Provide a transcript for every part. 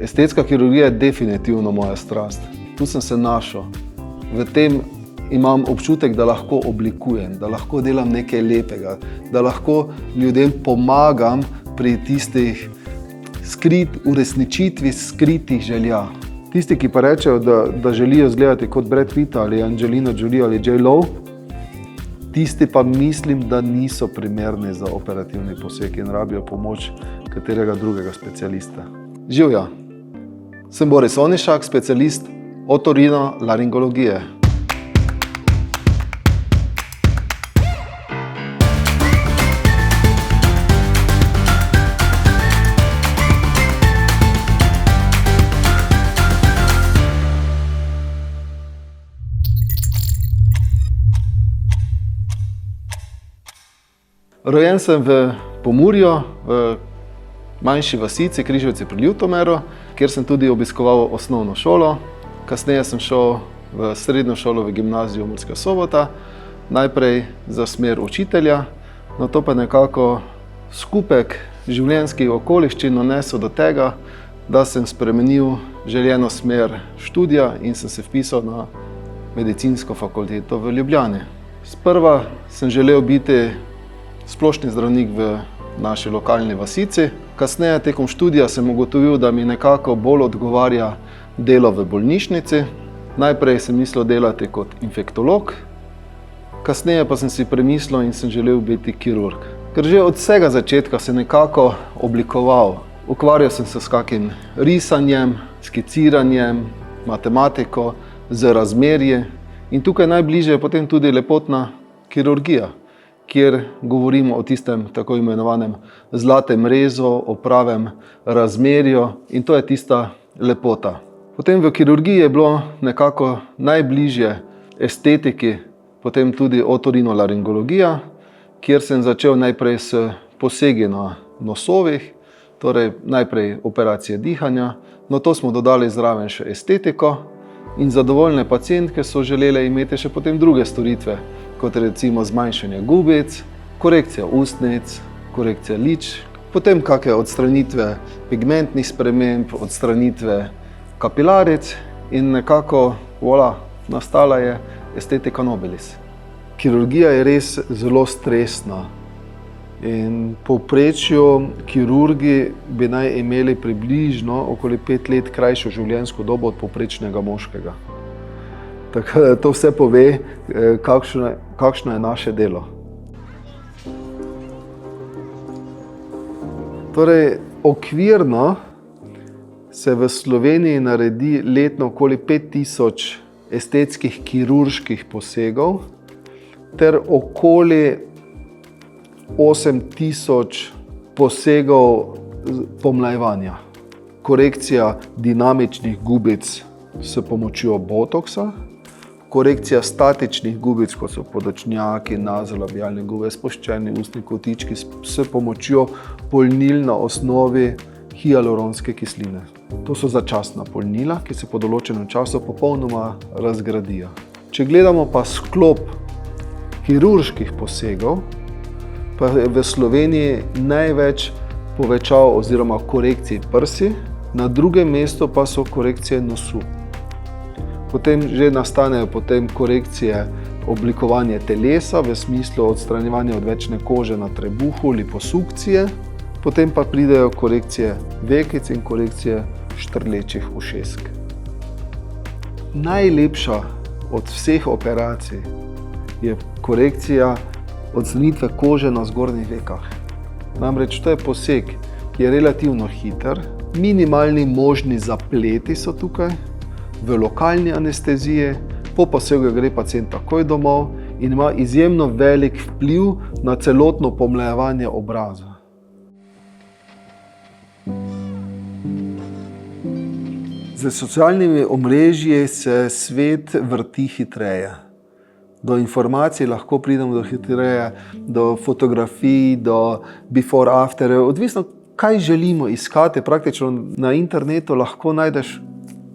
Estetska kirurgija je definitivno moja strast. Tu sem se našel. V tem imam občutek, da lahko oblikujem, da lahko delam nekaj lepega, da lahko ljudem pomagam pri tistih uresničitvi skritih želja. Tisti, ki pa rečejo, da želijo izgledati kot Brad Pitt ali Angelina Jolie ali J.Lo, tisti pa mislim, da niso primerni za operativni poseg in rabijo pomoč katerega drugega specialista. Živja, sem Boris Onišak, specialist otorinolaringologije. Rojen sem v Pomurju, v manjši vasici Križevci pri Ljutomeru, kjer sem tudi obiskoval osnovno šolo. Kasneje sem šel v srednjo šolo v gimnazijo Murska Sobota, najprej za smer učitelja, nato pa nekako skupek življenjskih okoliščin nanesel do tega, da sem spremenil željeno smer študija in sem se vpisal na medicinsko fakulteto v Ljubljani. Sprva sem želel biti splošni zdravnik v naši lokalni vasici. Kasneje tekom študija sem ugotovil, da mi nekako bolj odgovarja delo v bolnišnici. Najprej sem mislil delati kot infektolog, kasneje pa sem si premislil in sem želel biti kirurg. Ker že od vsega začetka sem nekako oblikoval. Ukvarjal sem se s kakim risanjem, skiciranjem, matematiko, z razmerji in tukaj najbližje je potem tudi lepotna kirurgija, kjer govorimo o tistem tako imenovanem zlatem rezu, o pravem razmerju in to je tista lepota. Potem v kirurgiji je bilo nekako najbližje estetiki, potem tudi otorinolaringologija, kjer sem začel najprej s posegi na nosovih, torej najprej operacije dihanja, no to smo dodali zraven še estetiko in zadovoljne pacientke so želele imeti še potem druge storitve, kot recimo zmanjšanje gubic, korekcija ustnic, korekcija lič, potem kakšne odstranitve pigmentnih sprememb, odstranitve kapilaric in nekako, voilà, nastala je estetika nobilis. Kirurgija je res zelo stresna in v povprečju kirurgi bi naj imeli približno okoli 5 let krajšo življenjsko dobo od povprečnega moškega. Tako da to vse pove, kakšno je naše delo. Torej, okvirno se v Sloveniji naredi letno okoli 5000 estetskih kirurških posegov ter okoli 8000 posegov pomlajevanja. Korekcija dinamičnih gubic s pomočjo botoksa, korekcija statičnih gubic, kot so podočnjaki, nazolabialne gube, spuščeni ustni kotički s pomočjo polnil na osnovi hialuronske kisline. To so začasna polnila, ki se po določenem času popolnoma razgradijo. Če gledamo pa sklop kirurških posegov, pa je v Sloveniji največ povečav oziroma korekcij prsi, na drugem mestu pa so korekcije nosu. Potem že nastanejo korekcije oblikovanje telesa v smislu odstranjevanja odvečne kože na trebuhu, liposukcije, potem pa pridejo korekcije vekic in korekcije štrlečih ušesk. Najlepša od vseh operacij je korekcija odstranitve kože na zgornjih vekah. Namreč to je poseg, ki je relativno hiter, minimalni možni zapleti so tukaj, v lokalni anesteziji, po posegu gre pacient takoj domov in ima izjemno velik vpliv na celotno pomlajevanje obraza. Z socialnimi omrežji se svet vrti hitreje. Do informacij lahko pridemo do hitreje, do fotografij, do before after, odvisno kaj želimo iskati, praktično na internetu lahko najdeš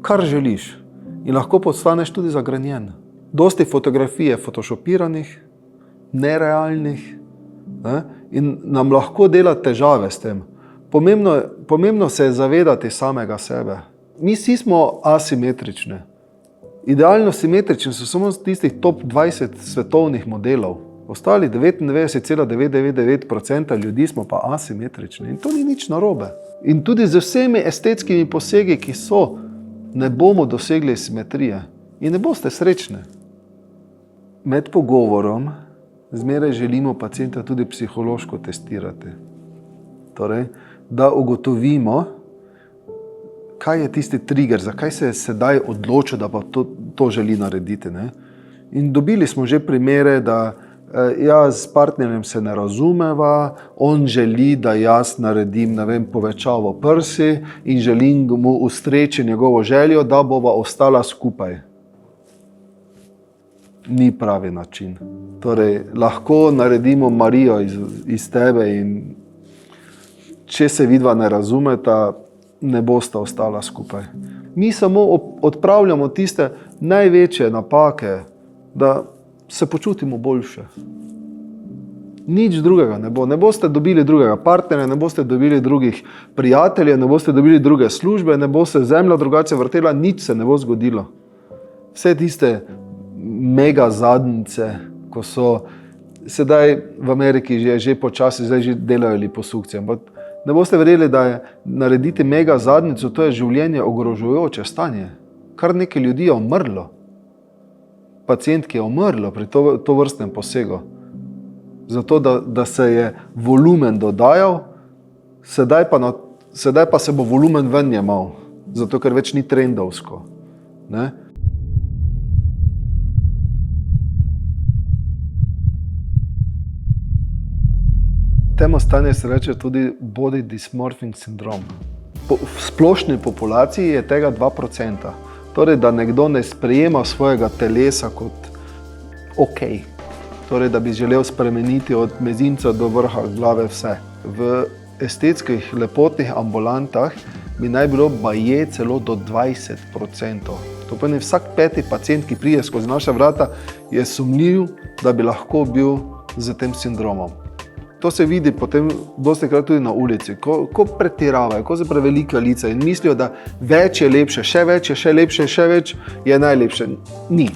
kar želiš in lahko postaneš tudi zagrenjen. Dosti fotografij je photoshopiranih, nerealnih in nam lahko dela težave s tem. pomembno se je zavedati samega sebe. Mi vsi smo asimetrični. Idealno simetrični so samo tistih top 20 svetovnih modelov. Ostali 99,999% ljudi smo pa asimetrični in to ni nič narobe. In tudi z vsemi estetskimi posegi, ki so, ne bomo dosegli simetrije in ne boste srečni. Med pogovorom zmeraj želimo pacienta tudi psihološko testirati. Torej, da ugotovimo, kaj je tisti trigger, zakaj se je sedaj odločil, da pa to želi narediti. Ne? In dobili smo že primere, da jaz s partnerjem se ne razumeva, on želi, da jaz naredim, povečavo prsi in želim mu ustreči njegovo željo, da bova ostala skupaj. Ni pravi način. Torej, lahko naredimo Marijo iz tebe in če se vidva ne razumeta, ne bosta ostala skupaj. Mi samo odpravljamo tiste največje napake, da se počutimo boljše. Nič drugega ne bo. Ne boste dobili drugega partnerja, ne boste dobili drugih prijateljev, ne boste dobili druge službe, ne bo se zemlja drugače vrtela, nič se ne bo zgodilo. Vse tiste mega zadnjice, ko so sedaj v Ameriki že počasi, zdaj že delajo liposukcije, ampak ne boste verjeli, da je narediti mega zadnjico, to je življenje ogrožujoče stanje. Kar nekaj ljudi je umrlo. Pacientki je umrlo pri tovrstnem posegu. Zato, da se je volumen dodajal, sedaj pa se bo volumen ven jemal. Zato, ker več ni trendovsko. Ne? Temu stanju se reče tudi body dysmorphing syndrome. V splošni populaciji je tega 2%. Torej, da nekdo ne sprejema svojega telesa kot ok. Torej, da bi želel spremeniti od mezinca do vrha glave vse. V estetskih lepotnih ambulantah bi naj bilo baje celo do 20%. To pomeni, vsak 5. pacient, ki pride skozi naša vrata, je sumljiv, da bi lahko bil z tem sindromom. To se vidi potem dostikrat tudi na ulici, ko pretiravajo, ko so prevelika lica in mislijo, da več je lepše, še več je še lepše, še več je najlepše. Ni.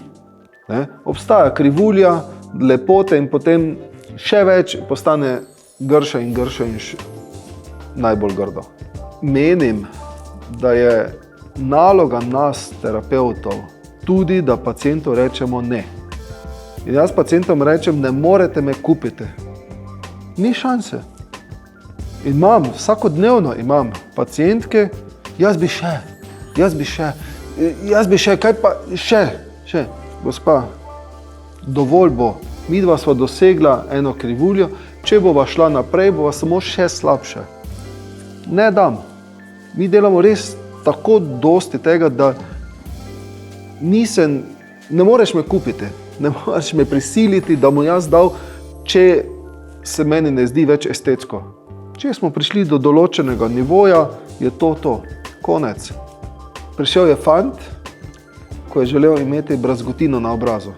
Ne? Obstaja krivulja, lepote in potem še več postane grše in najbolj grdo. Menim, da je naloga nas, terapevtov, tudi, da pacientu rečemo ne. In jaz pacientom rečem, ne morete me kupiti. Ni šanse. Vsakodnevno imam pacientke, jaz bi še, kaj pa še. Gospa, dovolj bo, midva sva dosegla eno krivuljo, če bova šla naprej, bova samo še slabše. Ne dam. Mi delamo res tako dosti tega, da ne moreš me kupiti, ne moreš me prisiliti, da mu jaz dal, če se meni ne zdi več estetsko. Če smo prišli do določenega nivoja, je to. Konec. Prišel je fant, ko je želel imeti brazgotino na obrazu.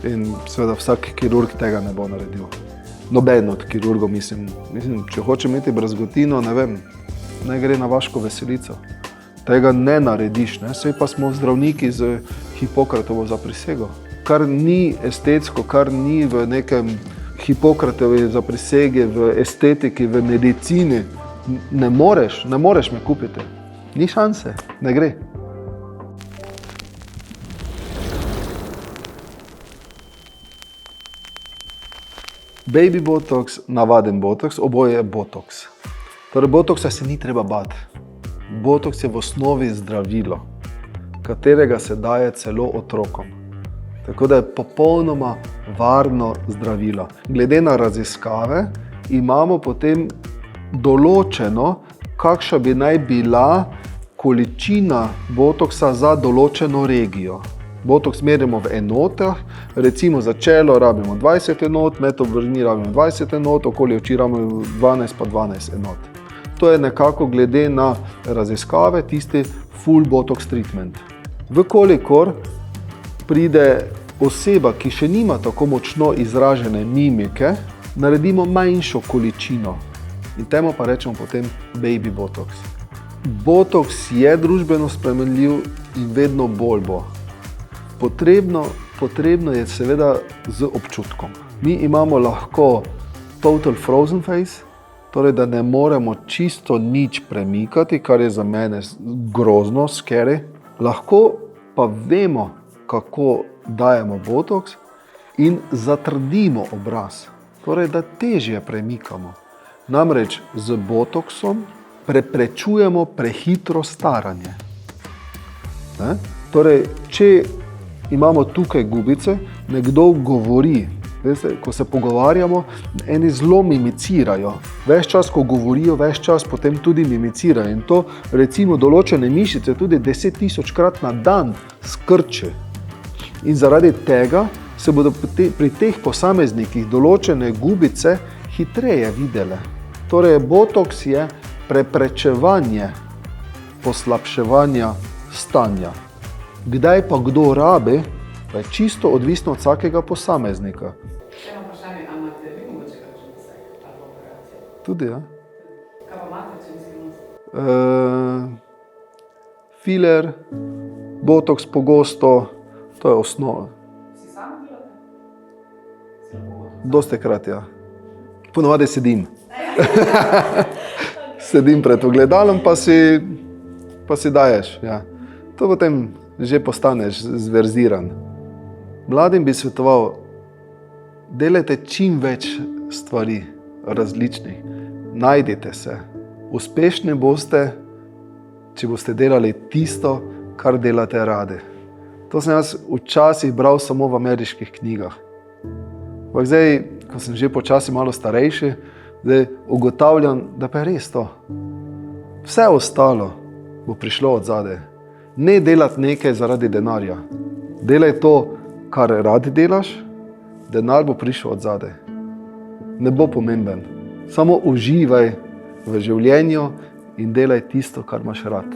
In seveda vsak kirurg tega ne bo naredil. Noben od kirurgov, mislim, če hoče imeti brazgotino, ne vem, naj gre na vaško veselico. Tega ne narediš, ne? Saj pa smo zdravniki z Hipokratovo zaprisego. Kar ni estetsko, kar ni v nekem Hipokratovi zaprisege, v estetiki, v medicini, ne moreš me kupiti. Ni šanse, ne gre. Baby botox, navaden botox, oboje je botox. Torej, botoksa se ni treba bati. Botox je v osnovi zdravilo, katerega se daje celo otrokom. Tako da je popolnoma varno zdravilo. Glede na raziskave imamo potem določeno, kakšna bi naj bila količina botoksa za določeno regijo. Botoks merimo v enotah, recimo za čelo rabimo 20 enot, med obrvmi rabimo 20 enot, okoli oči rabimo 12 pa 12 enot. To je nekako glede na raziskave tisti full botox treatment. Vkolikor pride oseba, ki še nima tako močno izražene mimike, naredimo manjšo količino In temu pa rečemo potem baby botox. Botox je družbeno spremenljiv in vedno bolj bo. Potrebno je seveda z občutkom. Mi imamo lahko total frozen face, torej da ne moremo čisto nič premikati, kar je za mene grozno, scary. Lahko pa vemo, kako dajemo botox in zatrdimo obraz, torej da težje premikamo. Namreč z botoxom preprečujemo prehitro staranje. Torej, če imamo tukaj gubice, nekdo govori, veste, ko se pogovarjamo, eni zelo mimicirajo. Ves čas, ko govorijo, ves čas potem tudi mimicirajo. In to recimo določene mišice tudi 10.000-krat na dan skrče. In zaradi tega se bodo pri teh posameznikih določene gubice hitreje videle. Torej, botox je preprečevanje poslabševanja stanja. Kdaj pa kdo rabi, pa je čisto odvisno od vsakega posameznika. Eno vprašanje, a imate vi mogoče kakšen poseg ali operacijo? Tudi, ja. Kaj pa imate, če mislimo? Filer, botox pogosto, to je osnova. Si sami delate? Si lahko botox? Dostikrat, ja. Ponovadi sedim. Sedim pred ogledalom, pa si daješ. Ja. To potem že postaneš zverziran. Mladim bi svetoval, delajte čim več stvari različnih. Najdite se. Uspešni boste, če boste delali tisto, kar delate radi. To sem jaz včasih bral samo v ameriških knjigah. Ampak zdaj, ko sem že počasi malo starejši, zdaj ugotavljam, da pa je res to. Vse ostalo bo prišlo od zadaj. Ne delati nekaj zaradi denarja. Delaj to, kar radi delaš, denar bo prišel od zadaj. Ne bo pomemben. Samo uživaj v življenju in delaj tisto, kar imaš rad.